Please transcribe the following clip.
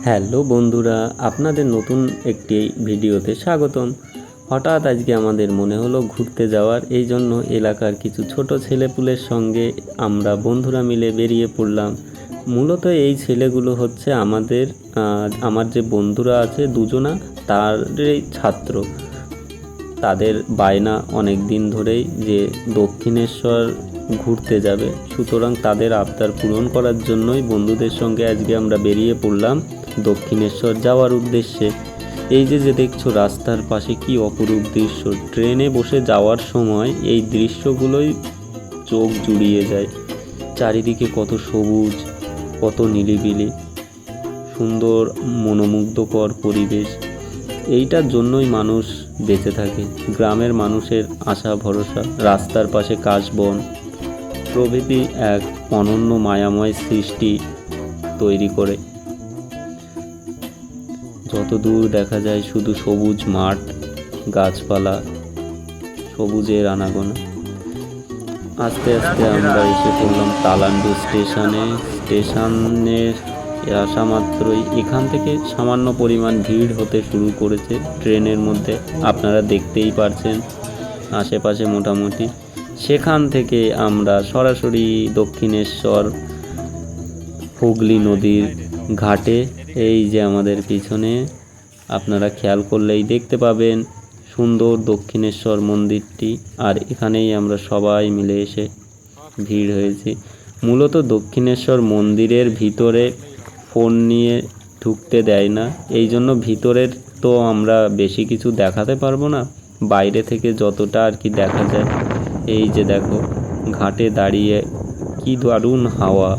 Hello বন্ধুরা, আপনাদের নতুন একটি ভিডিওতে স্বাগতম। হঠাৎ আজকে আমাদের মনে হলো ঘুরতে যাওয়ার, এই জন্য এলাকার কিছু ছোট ছেলেপুলের সঙ্গে আমরা বন্ধুরা মিলে বেরিয়ে পড়লাম। মূলত এই ছেলেগুলো হচ্ছে আমার যে বন্ধুরা আছে দুজনা, তারই ছাত্র। তাদের বায়না অনেক দিন ধরেই যে দক্ষিণেশ্বর ঘুরতে যাবে, সুতরাং তাদের আবদার পূরণ করার জন্যই বন্ধুদের সঙ্গে আজকে আমরা বেরিয়ে পড়লাম দক্ষিণেশ্বর যাওয়ার উদ্দেশ্যে। এই যে দেখছো রাস্তার পাশে কি অপরূপ দৃশ্য, ট্রেনে বসে যাওয়ার সময় এই দৃশ্যগুলোই চোখ জুড়িয়ে যায়। চারিদিকে কত সবুজ, কত নিরিবিলি, সুন্দর মনোমুগ্ধকর পরিবেশ। এইটার জন্যই মানুষ বেঁচে থাকে। গ্রামের মানুষের আশা ভরসা, রাস্তার পাশে কাশবন প্রভৃতি এক অনন্য মায়াময় সৃষ্টি তৈরি করে। যত দূর দেখা যায় শুধু সবুজ মাঠ, গাছপালা, সবুজের আনাগোনা। আস্তে আস্তে আমরা এসে পড়লাম তালান্ডু স্টেশনে আসা মাত্রই এখান থেকে সামান্য পরিমাণ ভিড় হতে শুরু করেছে ট্রেনের মধ্যে, আপনারা দেখতেই পারছেন আশেপাশে মোটামুটি। সেখান থেকে আমরা সরাসরি দক্ষিণেশ্বর হুগলি নদীর ঘাটে, এই যে আমাদের পিছনে আপনারা খেয়াল করলেই দেখতে পাবেন সুন্দর দক্ষিণেশ্বর মন্দিরটি। আর এখানেই আমরা সবাই মিলে এসে ভিড় হয়েছি। মূলত দক্ষিণেশ্বর মন্দিরের ভিতরে ফোন নিয়ে ঢুকতে দেয় না, এই জন্য ভিতরের তো আমরা বেশি কিছু দেখাতে পারবো না, বাইরে থেকে যতটা আর কি দেখা যায়। এই যে দেখো ঘাটে দাঁড়িয়ে কি দারুণ হাওয়া,